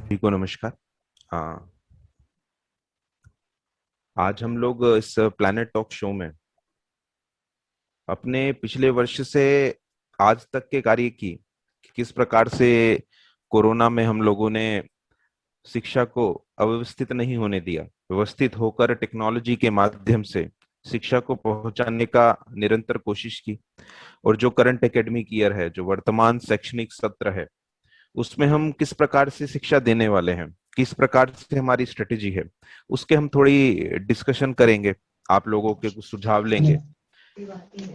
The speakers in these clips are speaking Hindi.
सभी को नमस्कार। हाँ, आज हम लोग इस प्लैनेट टॉक शो में अपने पिछले वर्ष से आज तक के कार्य की कि किस प्रकार से कोरोना में हम लोगों ने शिक्षा को अव्यवस्थित नहीं होने दिया, व्यवस्थित होकर टेक्नोलॉजी के माध्यम से शिक्षा को पहुंचाने का निरंतर कोशिश की। और जो करंट एकेडमिक ईयर है, जो वर्तमान शैक्षणिक सत्र है, उसमें हम किस प्रकार से शिक्षा देने वाले हैं, किस प्रकार से हमारी स्ट्रेटेजी है, उसके हम थोड़ी डिस्कशन करेंगे। आप लोगों के कुछ सुझाव लेंगे।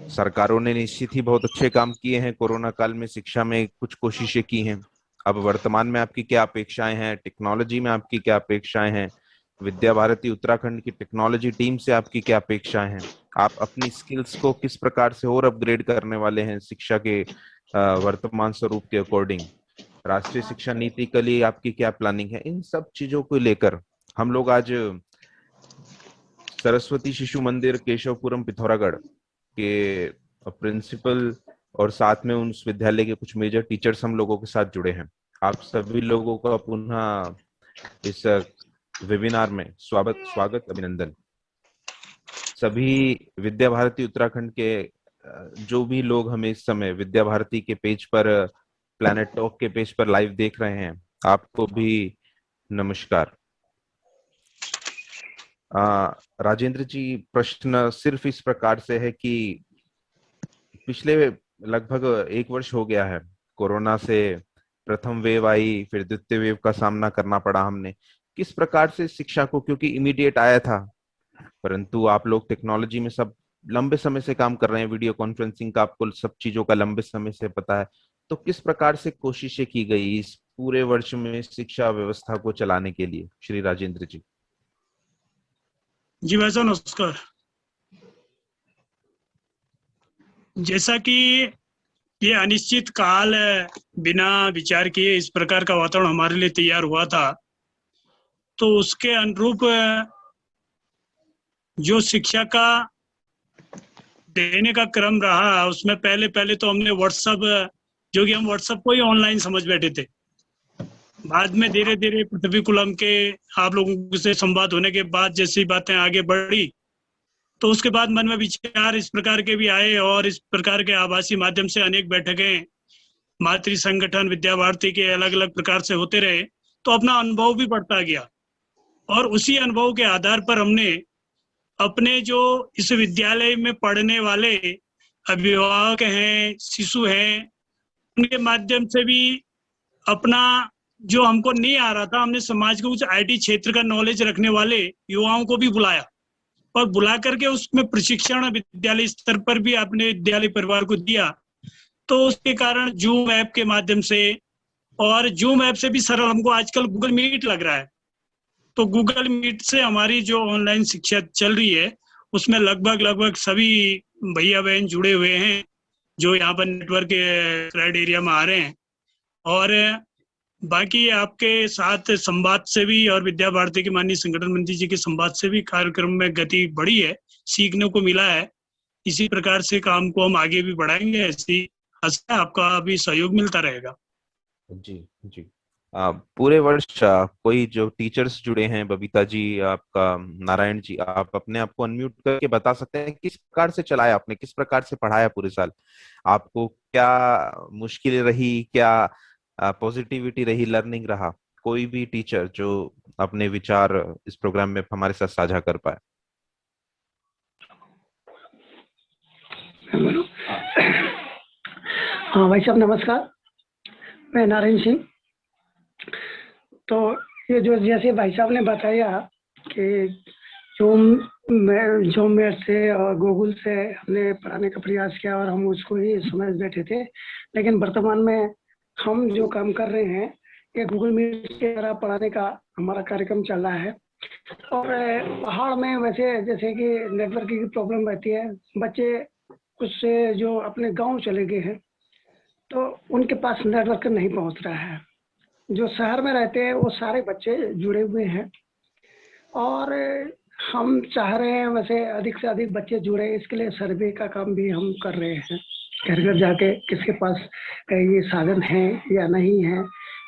सरकारों ने निश्चित ही बहुत अच्छे काम किए हैं कोरोना काल में, शिक्षा में कुछ कोशिशें की हैं। अब वर्तमान में आपकी क्या अपेक्षाएं हैं, टेक्नोलॉजी में आपकी क्या अपेक्षाएं हैं, विद्या भारती उत्तराखंड की टेक्नोलॉजी टीम से आपकी क्या अपेक्षाएं हैं, आप अपनी स्किल्स को किस प्रकार से और अपग्रेड करने वाले हैं शिक्षा के वर्तमान स्वरूप के अकॉर्डिंग, राष्ट्रीय शिक्षा नीति के लिए आपकी क्या प्लानिंग है, इन सब चीजों को लेकर हम लोग आज सरस्वती शिशु मंदिर केशवपुरम पिथौरागढ़ के प्रिंसिपल और साथ में उस विद्यालय के कुछ मेजर टीचर्स हम लोगों के साथ जुड़े हैं। आप सभी लोगों का पुनः इस वेबिनार में स्वागत स्वागत अभिनंदन। सभी विद्या भारती उत्तराखंड के जो भी लोग हमें इस समय विद्या भारती के पेज पर, प्लैनेट टॉक के पेज पर लाइव देख रहे हैं, आपको भी नमस्कार। राजेंद्र जी, प्रश्न सिर्फ इस प्रकार से है कि पिछले लगभग एक वर्ष हो गया है कोरोना से, प्रथम वेव आई, फिर द्वितीय वेव का सामना करना पड़ा हमने। किस प्रकार से शिक्षा को, क्योंकि इमीडिएट आया था, परंतु आप लोग टेक्नोलॉजी में सब लंबे समय से काम कर रहे हैं, वीडियो कॉन्फ्रेंसिंग का आपको सब चीजों का लंबे समय से पता है, तो किस प्रकार से कोशिशें की गई इस पूरे वर्ष में शिक्षा व्यवस्था को चलाने के लिए, श्री राजेंद्र जी? जी भाई साहब नमस्कार। जैसा कि ये अनिश्चित काल बिना विचार किए इस प्रकार का वातावरण हमारे लिए तैयार हुआ था, तो उसके अनुरूप जो शिक्षा का देने का क्रम रहा, उसमें पहले पहले तो हमने व्हाट्सएप, जो कि हम व्हाट्सएप को ही ऑनलाइन समझ बैठे थे। बाद में धीरे धीरे पृथ्वी कुलम के आप लोगों से संवाद होने के बाद जैसी बातें आगे बढ़ी, तो उसके बाद मन में विचार इस प्रकार के भी आए और इस प्रकार के आभासी माध्यम से अनेक बैठकें मातृ संगठन विद्या भारती के अलग अलग प्रकार से होते रहे, तो अपना अनुभव भी बढ़ता गया। और उसी अनुभव के आधार पर हमने अपने जो इस विद्यालय में पढ़ने वाले अभिभावक हैं, शिशु हैं, उनके माध्यम से भी अपना जो हमको नहीं आ रहा था, हमने समाज के कुछ आईटी क्षेत्र का नॉलेज रखने वाले युवाओं को भी बुलाया और बुला करके उसमें प्रशिक्षण विद्यालय स्तर पर भी अपने विद्यालय परिवार को दिया। तो उसके कारण जूम ऐप के माध्यम से, और जूम ऐप से भी सरल हमको आजकल गूगल मीट लग रहा है, तो गूगल मीट से हमारी जो ऑनलाइन शिक्षा चल रही है उसमें लगभग सभी भैया बहन जुड़े हुए हैं जो यहाँ पर नेटवर्क के क्राइड एरिया में आ रहे हैं। और बाकी आपके साथ संवाद से भी और विद्या भारती के माननीय संगठन मंत्री जी के संवाद से भी कार्यक्रम में गति बढ़ी है, सीखने को मिला है। इसी प्रकार से काम को हम आगे भी बढ़ाएंगे, ऐसी आशा आपका भी सहयोग मिलता रहेगा। जी जी। पूरे वर्ष कोई जो टीचर्स जुड़े हैं, बबीता जी, आपका नारायण जी, आप अपने आप को अनम्यूट करके बता सकते हैं किस प्रकार से चलाया आपने, किस प्रकार से पढ़ाया पूरे साल, आपको क्या मुश्किलें रही, क्या पॉजिटिविटी रही, लर्निंग रहा? कोई भी टीचर जो अपने विचार इस प्रोग्राम में हमारे साथ साझा कर पाए। हाँ भाई साहब नमस्कार, मैं नारायण सिंह। तो ये जो जैसे भाई साहब ने बताया कि जूम मेट से और गूगल से हमने पढ़ाने का प्रयास किया और हम उसको ही समझ बैठे थे, लेकिन वर्तमान में हम जो काम कर रहे हैं ये गूगल मीट के द्वारा पढ़ाने का हमारा कार्यक्रम चल रहा है। और पहाड़ में वैसे जैसे कि नेटवर्क की प्रॉब्लम रहती है, बच्चे कुछ से जो अपने गांव चले गए हैं तो उनके पास नेटवर्क नहीं पहुंच रहा है। जो शहर में रहते हैं वो सारे बच्चे जुड़े हुए हैं और हम चाह रहे हैं वैसे अधिक से अधिक बच्चे जुड़े, इसके लिए सर्वे का काम भी हम कर रहे हैं, घर घर जाके किसके पास ये साधन है या नहीं है,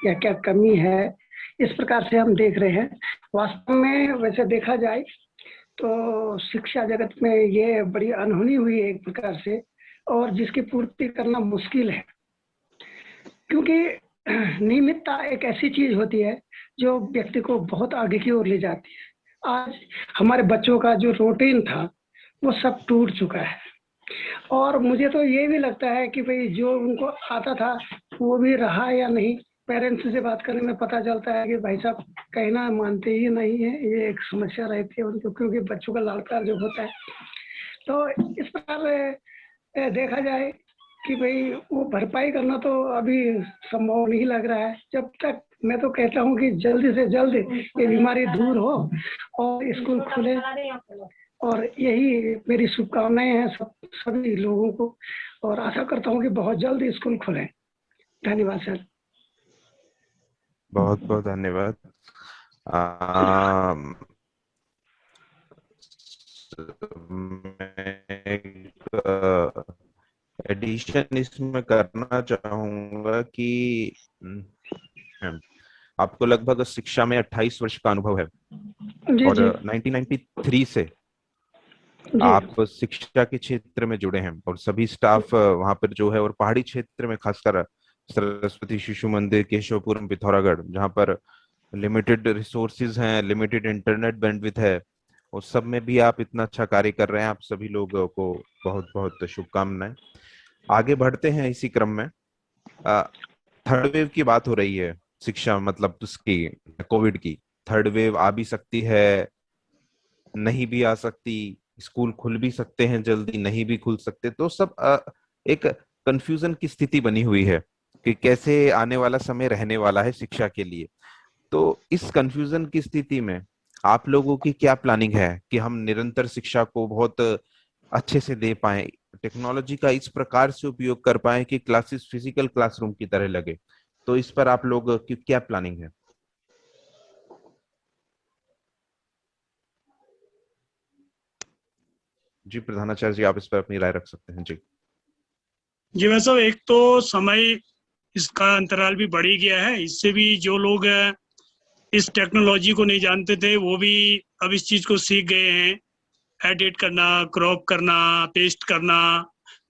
या क्या कमी है, इस प्रकार से हम देख रहे हैं। वास्तव में वैसे देखा जाए तो शिक्षा जगत में ये बड़ी अनहोनी हुई है एक प्रकार से, और जिसकी पूर्ति करना मुश्किल है, क्योंकि नियमितता एक ऐसी चीज होती है जो व्यक्ति को बहुत आगे की ओर ले जाती है। आज हमारे बच्चों का जो रूटीन था वो सब टूट चुका है, और मुझे तो ये भी लगता है कि भाई जो उनको आता था वो भी रहा या नहीं। पेरेंट्स से बात करने में पता चलता है कि भाई साहब कहना मानते ही नहीं है, ये एक समस्या रहती है उनको, क्योंकि बच्चों का लाड़ प्यार जो होता है। तो इस प्रकार देखा जाए कि भाई वो भरपाई करना तो अभी संभव नहीं लग रहा है। जब तक मैं तो कहता हूँ कि जल्दी से जल्द ये बीमारी दूर हो और स्कूल खुले, और यही मेरी शुभकामनाएं हैं सभी लोगों को, और आशा करता हूँ कि बहुत जल्द स्कूल खुले। धन्यवाद सर। बहुत बहुत धन्यवाद। अम, मैं एडिशन इसमें करना चाहूंगा कि आपको लगभग शिक्षा में 28 वर्ष का अनुभव है जी और जी 1993 से जी आप शिक्षा के क्षेत्र में जुड़े हैं और सभी स्टाफ वहां पर जो है, और पहाड़ी क्षेत्र में खासकर सरस्वती शिशु मंदिर, केशवपुरम, पिथौरागढ़, जहाँ पर लिमिटेड रिसोर्सेज हैं, लिमिटेड इंटरनेट बैंडविड्थ है, उस सब में भी आप इतना अच्छा कार्य कर रहे हैं। आप सभी लोगों को बहुत बहुत शुभकामनाएं। आगे बढ़ते हैं इसी क्रम में। थर्ड वेव की बात हो रही है, शिक्षा मतलब उसकी, कोविड की। थर्ड वेव आ भी सकती है, नहीं भी आ सकती, स्कूल खुल भी सकते हैं जल्दी, नहीं भी खुल सकते, तो सब एक कंफ्यूजन की स्थिति बनी हुई है कि कैसे आने वाला समय रहने वाला है शिक्षा के लिए। तो इस कंफ्यूजन की स्थिति में आप लोगों की क्या प्लानिंग है कि हम निरंतर शिक्षा को बहुत अच्छे से दे पाए, टेक्नोलॉजी का इस प्रकार से उपयोग कर पाए कि क्लासेस फिजिकल क्लासरूम की तरह लगे? तो इस पर आप लोग की क्या प्लानिंग है? जी प्रधानाचार्य जी, आप इस पर अपनी राय रख सकते हैं। जी जी वैसे एक तो समय इसका अंतराल भी बढ़ ही गया है, इससे भी जो लोग इस टेक्नोलॉजी को नहीं जानते थे वो भी अब इस चीज को सीख गए हैं। एडिट करना, क्रॉप करना, पेस्ट करना,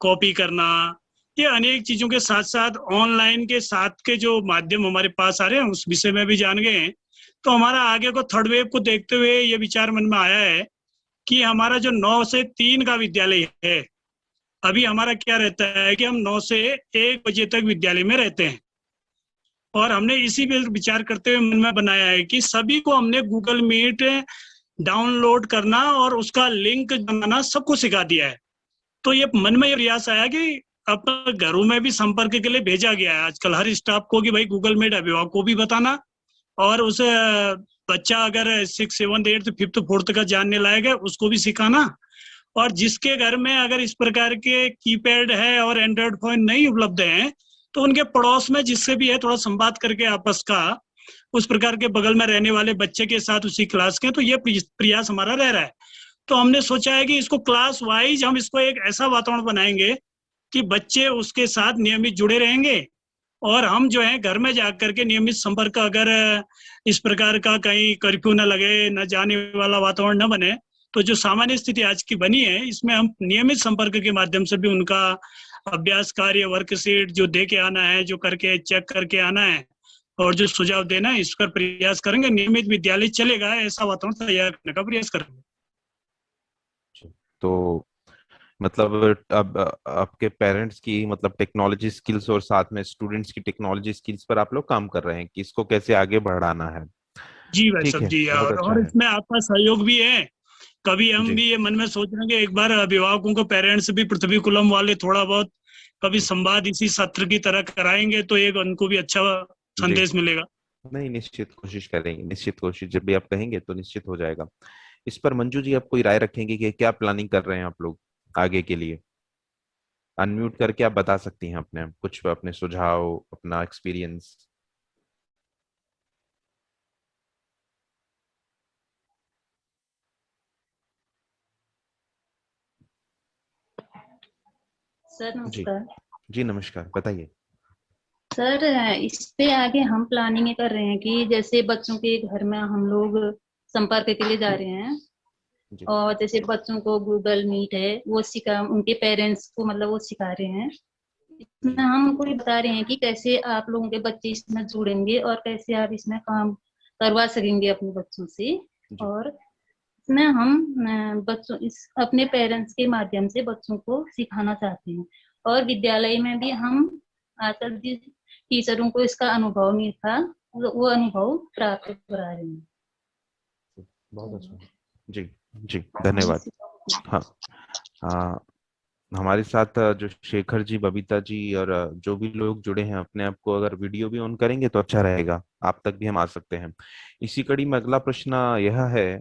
कॉपी करना, ये अनेक चीजों के साथ साथ ऑनलाइन के साथ के जो माध्यम हमारे पास आ रहे हैं उस विषय में भी जान गए हैं। तो हमारा आगे को थर्ड वेव को देखते हुए ये विचार मन में आया है कि हमारा जो 9 से 3 का विद्यालय है, अभी हमारा क्या रहता है कि हम 9 से 1 बजे तक विद्यालय में रहते हैं, और हमने इसी पे विचार करते हुए मन में बनाया है कि सभी को हमने गूगल मीट डाउनलोड करना और उसका लिंक बनाना सबको सिखा दिया है। तो ये मन में ये प्रयास आया कि अब घरों में भी संपर्क के लिए भेजा गया है आजकल हर स्टाफ को कि भाई गूगल मीट अभिभावक को भी बताना, और उस बच्चा अगर 6, 7, 8, 5, 4 का जानने लायक है उसको भी सिखाना, और जिसके घर में अगर इस प्रकार के कीपैड है और एंड्रॉइड फोन नहीं उपलब्ध है तो उनके पड़ोस में जिससे भी है थोड़ा संवाद करके आपस का उस प्रकार के बगल में रहने वाले बच्चे के साथ उसी क्लास के, तो ये प्रयास हमारा रह रहा है। तो हमने सोचा है कि इसको क्लास वाइज हम इसको एक ऐसा वातावरण बनाएंगे कि बच्चे उसके साथ नियमित जुड़े रहेंगे, और हम जो है घर में जाकर के नियमित संपर्क, अगर इस प्रकार का कहीं कर्फ्यू न लगे, न जाने वाला वातावरण न बने, तो जो सामान्य स्थिति आज की बनी है इसमें हम नियमित संपर्क के माध्यम से भी उनका अभ्यास कार्य, वर्कशीट जो दे के आना है, जो करके चेक करके आना है, और जो सुझाव देना है इस पर प्रयास करेंगे। नियमित विद्यालय चलेगा ऐसा वातावरण तैयार करने का प्रयास करेंगे। तो मतलब अब आपके पेरेंट्स की मतलब टेक्नोलॉजी स्किल्स और साथ में स्टूडेंट्स की टेक्नोलॉजी स्किल्स पर आप लोग काम कर रहे हैं कि इसको कैसे आगे बढ़ाना है। जी भाई ठीक साहब है, जी, बहुत अच्छा और है। इसमें आपका सहयोग भी है। कभी हम जी भी ये मन में सोच रहे हैं कि एक बार अभिभावकों को, पेरेंट्स भी पृथ्वी कुलम वाले थोड़ा बहुत कभी संवाद इसी सत्र की तरह कराएंगे तो एक उनको भी अच्छा जी, संदेश मिलेगा। नहीं निश्चित कोशिश करेंगे, निश्चित कोशिश, जब भी आप कहेंगे तो निश्चित हो जाएगा। इस पर मंजू जी आप कोई राय रखेंगे कि क्या प्लानिंग कर रहे हैं आप लोग आगे के लिए? अनम्यूट करके आप बता सकती हैं अपने कुछ अपने सुझाव, अपना एक्सपीरियंस। सर जी नमस्कार। जी नमस्कार, बताइए। सर इस पे आगे हम प्लानिंग कर रहे हैं कि जैसे बच्चों के घर में हम लोग संपर्क के लिए जा रहे हैं, जी और जैसे बच्चों को गूगल मीट है वो सिखा, उनके पेरेंट्स को मतलब वो सिखा रहे हैं। इसमें हम उनको ये बता रहे हैं कि कैसे आप लोगों के बच्चे इसमें जुड़ेंगे और कैसे आप इसमें काम करवा सकेंगे अपने बच्चों से। जी और इसमें हम बच्चों इस अपने पेरेंट्स के माध्यम से बच्चों को सिखाना चाहते हैं। और विद्यालय में भी हम आजकल जिस टीचरों को इसका अनुभव नहीं था वो अनुभव प्राप्त करा रहे हैं। बहुत अच्छा। जी जी धन्यवाद। हाँ हमारे साथ जो शेखर जी, बबीता जी और जो भी लोग जुड़े हैं, अपने आप को अगर वीडियो भी ऑन करेंगे तो अच्छा रहेगा, आप तक भी हम आ सकते हैं। इसी कड़ी में अगला प्रश्न यह है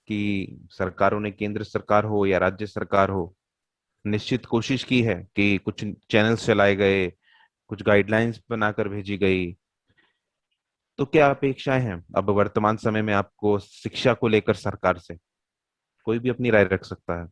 कि सरकारों ने, केंद्र सरकार हो या राज्य सरकार हो, निश्चित कोशिश की है कि कुछ चैनल्स चलाए गए, कुछ गाइडलाइंस बनाकर भेजी गई, तो क्या अपेक्षाएं हैं अब वर्तमान समय में आपको शिक्षा को लेकर सरकार से? कोई भी अपनी राय रख सकता है।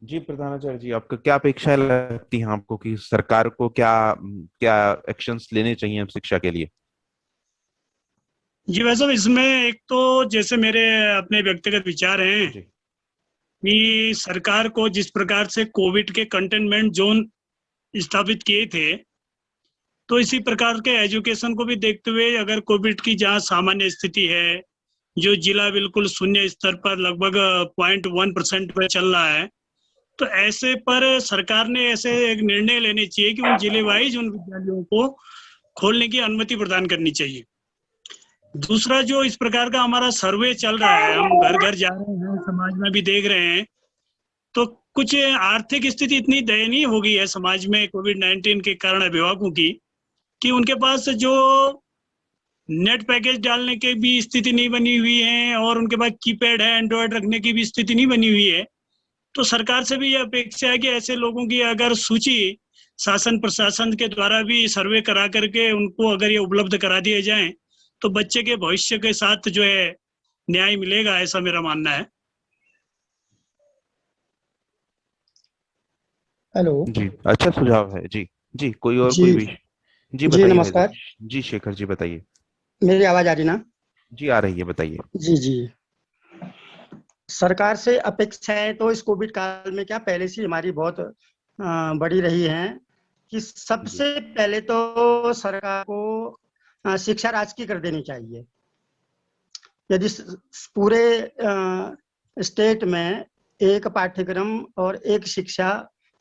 जी प्रधानाचार्य जी, आपका क्या अपेक्षाएं लगती हैं आपको कि सरकार को क्या क्या एक्शंस लेने चाहिए शिक्षा के लिए? जी वैसे इसमें एक तो जैसे मेरे अपने व्यक्तिगत विचार हैं जी कि सरकार को जिस प्रकार से कोविड के कंटेनमेंट जोन स्थापित किए थे, तो इसी प्रकार के एजुकेशन को भी देखते हुए अगर कोविड की जहाँ सामान्य स्थिति है, जो जिला बिल्कुल शून्य स्तर पर लगभग 0.1% पे चल रहा है, तो ऐसे पर सरकार ने ऐसे एक निर्णय लेने चाहिए कि उन जिले वाइज उन विद्यालयों को खोलने की अनुमति प्रदान करनी चाहिए। दूसरा, जो इस प्रकार का हमारा सर्वे चल रहा है, हम घर घर जा रहे हैं, समाज में भी देख रहे हैं, तो कुछ आर्थिक स्थिति इतनी दयनीय हो गई है समाज में कोविड-19 के कारण अभिभावकों की, कि उनके पास जो नेट पैकेज डालने की भी स्थिति नहीं बनी हुई है और उनके पास कीपैड है, एंड्रॉयड रखने की भी स्थिति नहीं बनी हुई है। तो सरकार से भी ये अपेक्षा है कि ऐसे लोगों की अगर सूची शासन प्रशासन के द्वारा भी सर्वे करा करके उनको अगर ये उपलब्ध करा दिए जाएं, तो बच्चे के भविष्य के साथ जो है न्याय मिलेगा, ऐसा मेरा मानना है। हेलो जी अच्छा सुझाव है। जी जी कोई और जी कोई भी? जी जी बताइए हैदर नमस्कार। जी, शेखर जी बताइए। मेरी आवाज आ रही ना? जी आ रही है, बताइए। जी जी सरकार से अपेक्षाएं तो इस कोविड काल में क्या पहले से हमारी बहुत बड़ी रही हैं कि जी सबसे पहले तो सरकार को शिक्षा राजकीय कर देनी चाहिए। यदि पूरे स्टेट में एक पाठ्यक्रम और एक शिक्षा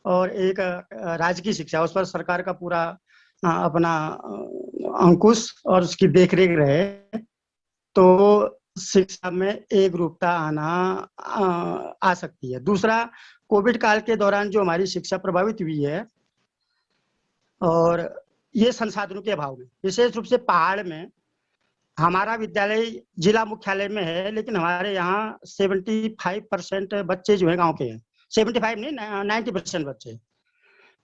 और एक राजकीय शिक्षा, उस पर सरकार का पूरा अपना अंकुश और उसकी देखरेख रहे, तो शिक्षा में एक रूपता आना आ सकती है। दूसरा, कोविड काल के दौरान जो हमारी शिक्षा प्रभावित हुई है, और ये संसाधनों के अभाव में, विशेष रूप से पहाड़ में, हमारा विद्यालय जिला मुख्यालय में है, लेकिन हमारे यहाँ 75% बच्चे जो है गांव के हैं। 75 नहीं, 90% बच्चे।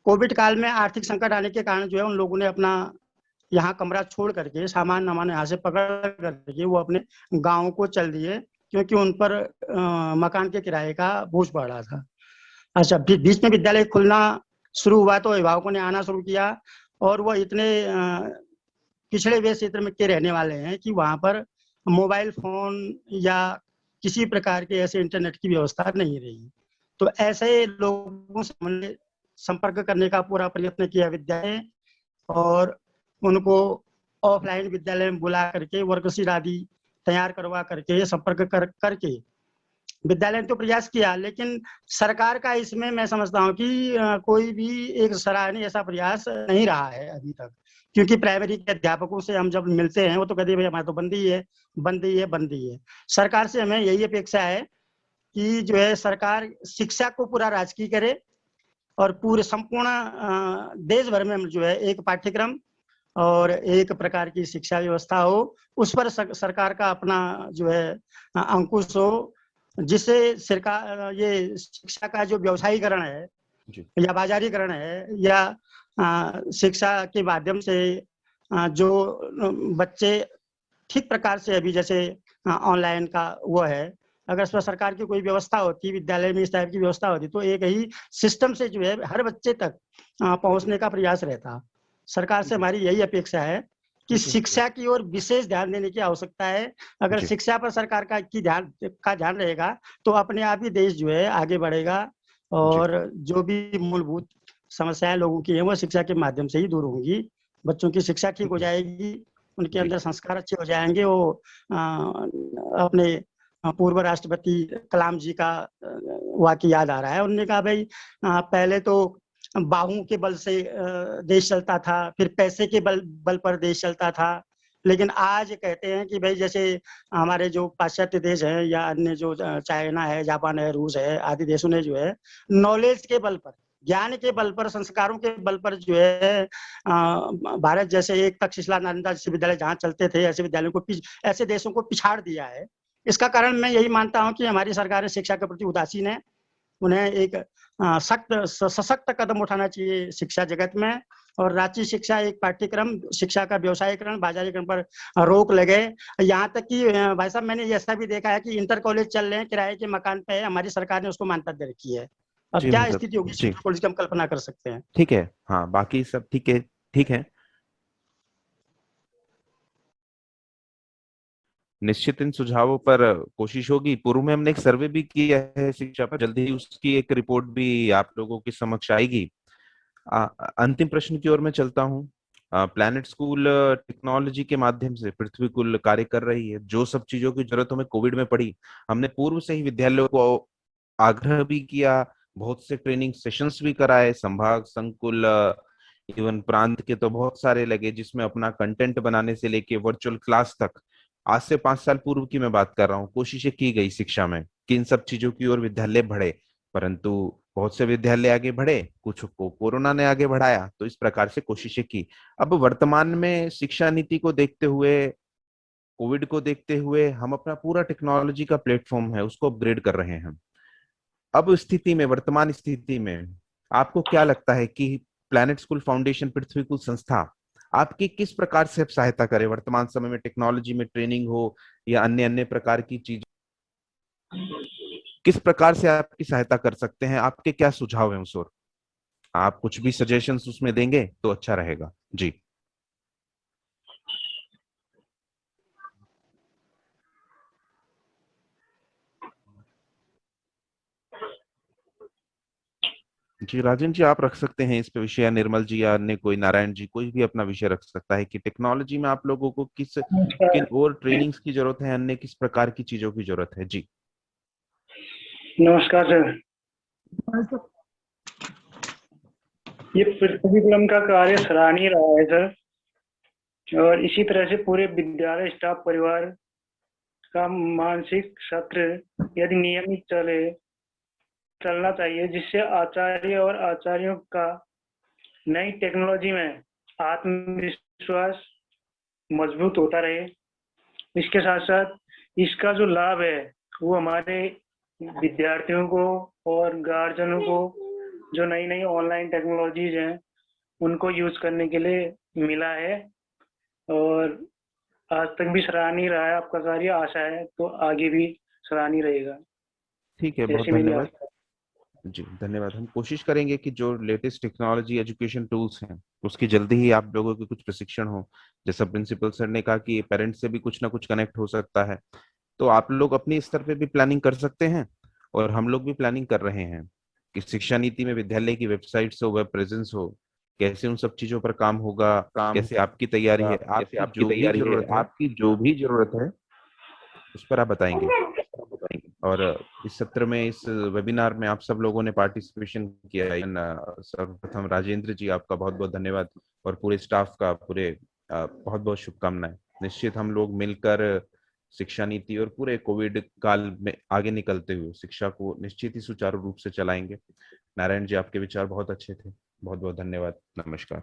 कोविड काल में आर्थिक संकट आने के कारण जो है उन लोगों ने अपना यहाँ कमरा छोड़ करके, सामान नामान यहाँ से पकड़ करके वो अपने गाँव को चल दिए, क्योंकि उन पर मकान के किराए का बोझ पड़ रहा था। अच्छा, बीच में विद्यालय खुलना शुरू हुआ तो अभिभावकों ने आना शुरू किया, और वह इतने पिछड़े हुए क्षेत्र में के रहने वाले हैं कि वहाँ पर मोबाइल फोन या किसी प्रकार के ऐसे इंटरनेट की व्यवस्था नहीं रही। तो ऐसे लोगों से हमने संपर्क करने का पूरा प्रयत्न किया विद्यालय, और उनको ऑफलाइन विद्यालय में बुला करके वर्कशीट आदि तैयार करवा करके संपर्क करके विद्यालय ने तो प्रयास किया, लेकिन सरकार का इसमें मैं समझता हूँ कि कोई भी एक सराहनीय ऐसा प्रयास नहीं रहा है अभी तक। क्योंकि प्राइमरी के अध्यापकों से हम जब मिलते हैं वो तो कहते हैं भाई हमारा तो बंदी है। सरकार से हमें यही अपेक्षा है कि जो है सरकार शिक्षा को पूरा राजकीय करे, और पूरे संपूर्ण देश भर में जो है एक पाठ्यक्रम और एक प्रकार की शिक्षा व्यवस्था हो, उस पर सरकार का अपना जो है अंकुश हो, जिससे सरकार ये शिक्षा का जो व्यवसायीकरण है जी या बाजारीकरण है या शिक्षा के माध्यम से जो बच्चे ठीक प्रकार से अभी जैसे ऑनलाइन का वो है, अगर इस पर सरकार की कोई व्यवस्था होती, विद्यालय में इस टाइप की व्यवस्था होती, तो एक ही सिस्टम से जो है हर बच्चे तक पहुंचने का प्रयास रहता। सरकार से हमारी यही अपेक्षा है कि शिक्षा की ओर विशेष ध्यान देने की आवश्यकता है। अगर जी। शिक्षा पर सरकार का ध्यान रहेगा तो अपने आप ही देश जो है आगे बढ़ेगा, और जो भी मूलभूत समस्याएं लोगों की हैं वो शिक्षा के माध्यम से ही दूर होंगी। बच्चों की शिक्षा ठीक हो जाएगी, उनके अंदर संस्कार अच्छे हो जाएंगे। वो अपने पूर्व राष्ट्रपति कलाम जी का वाक्य याद आ रहा है, उन्होंने कहा भाई पहले तो बाहों के बल से देश चलता था, फिर पैसे के बल पर देश चलता था, लेकिन आज कहते हैं कि भाई जैसे हमारे जो पाश्चात्य देश हैं या अन्य जो चाइना है, जापान है, रूस है आदि देशों ने जो है नॉलेज के बल पर, ज्ञान के बल पर, संस्कारों के बल पर जो है भारत जैसे एक तक्षशिला नालंदा जैसे विद्यालय जहाँ चलते थे, ऐसे विद्यालयों को ऐसे देशों को पिछाड़ दिया है। इसका कारण मैं यही मानता हूँ कि हमारी सरकार शिक्षा के प्रति उदासीन है। उन्हें एक सशक्त कदम उठाना चाहिए शिक्षा जगत में, और राज्य शिक्षा एक पाठ्यक्रम शिक्षा का व्यवसायीकरण, बाजारीकरण पर रोक लगे। यहाँ तक कि भाई साहब मैंने ऐसा भी देखा है कि इंटर कॉलेज चल रहे हैं, किराए के मकान पे है, हमारी सरकार ने उसको मान्यता दे रखी है। अब क्या स्थिति होगी इंटर कॉलेज की हम कल्पना कर सकते हैं। ठीक है, हाँ, बाकी सब ठीक है, ठीक है। निश्चित इन सुझावों पर कोशिश होगी। पूर्व में हमने एक सर्वे भी किया है शिक्षा पर, जल्दी ही उसकी एक रिपोर्ट भी आप लोगों के समक्ष आएगी। अंतिम प्रश्न की ओर मैं चलता हूँ। प्लैनेट स्कूल टेक्नोलॉजी के माध्यम से पृथ्वी कुल कार्य कर रही है। जो सब चीजों की जरूरत हमें कोविड में पड़ी, हमने पूर्व से ही विद्यालयों को आग्रह भी किया, बहुत से ट्रेनिंग सेशंस भी कराए, संभाग, संकुल, इवन प्रांत के तो बहुत सारे लगे, जिसमें अपना कंटेंट बनाने से लेके वर्चुअल क्लास तक, आज से 5 साल पूर्व की मैं बात कर रहा हूँ, कोशिशें की गई शिक्षा में कि इन सब चीजों की ओर विद्यालय बढ़े। परंतु बहुत से विद्यालय आगे बढ़े, कुछ को कोरोना ने आगे बढ़ाया, तो इस प्रकार से कोशिशें की। अब वर्तमान में शिक्षा नीति को देखते हुए, कोविड को देखते हुए, हम अपना पूरा टेक्नोलॉजी का प्लेटफॉर्म है उसको अपग्रेड कर रहे हैं। अब स्थिति में, वर्तमान स्थिति में आपको क्या लगता है कि प्लैनेट स्कूल फाउंडेशन, पृथ्वी कुल संस्था आपकी किस प्रकार से सहायता करे वर्तमान समय में? टेक्नोलॉजी में ट्रेनिंग हो या अन्य अन्य प्रकार की चीज, किस प्रकार से आपकी सहायता कर सकते हैं? आपके क्या सुझाव हैं उस ओर? आप कुछ भी सजेशंस उसमें देंगे तो अच्छा रहेगा जी। जी राजन जी, आप रख सकते हैं इस पे विषय, या निर्मल जी या अन्य कोई, नारायण जी, कोई भी अपना विषय रख सकता है कि टेक्नोलॉजी में आप लोगों को किन और ट्रेनिंग्स की जरूरत है, अन्य किस प्रकार की चीजों की जरूरत है जी। नमस्कार सर। ये पृथ्वी कुलम का कार्य सराहनीय रहा है सर, और इसी तरह से पूरे विद्यालय स्टाफ परिवार का मानसिक सत्र यदि नियमित चलना चाहिए, जिससे आचार्य और आचार्यों का नई टेक्नोलॉजी में आत्मविश्वास मजबूत होता रहे। इसके साथ साथ इसका जो लाभ है वो हमारे विद्यार्थियों को और गार्जियनों को जो नई नई ऑनलाइन टेक्नोलॉजीज हैं उनको यूज करने के लिए मिला है, और आज तक भी सराहनीय रहा है आपका कार्य। आशा है तो आगे भी सराहनीय रहेगा। ठीक है, बहुत धन्यवाद जी, धन्यवाद। हम कोशिश करेंगे कि जो लेटेस्ट टेक्नोलॉजी एजुकेशन टूल्स हैं उसकी जल्दी ही आप लोगों के कुछ प्रशिक्षण हो। जैसा प्रिंसिपल सर ने कहा कि पेरेंट्स से भी कुछ ना कुछ कनेक्ट हो सकता है, तो आप लोग अपनी स्तर पे भी प्लानिंग कर सकते हैं, और हम लोग भी प्लानिंग कर रहे हैं कि शिक्षा नीति में विद्यालय की वेबसाइट्स हो, वेब प्रेजेंस हो, कैसे उन सब चीजों पर काम होगा, कैसे आपकी तैयारी है, आपकी जो भी जरूरत है उस पर आप बताएंगे। और इस सत्र में, इस वेबिनार में आप सब लोगों ने पार्टिसिपेशन किया है। सर्वप्रथम राजेंद्र जी, आपका बहुत बहुत धन्यवाद, और पूरे स्टाफ का बहुत बहुत शुभकामनाएं। निश्चित हम लोग मिलकर शिक्षा नीति और पूरे कोविड काल में आगे निकलते हुए शिक्षा को निश्चित ही सुचारू रूप से चलाएंगे। नारायण जी, आपके विचार बहुत अच्छे थे, बहुत बहुत धन्यवाद, नमस्कार।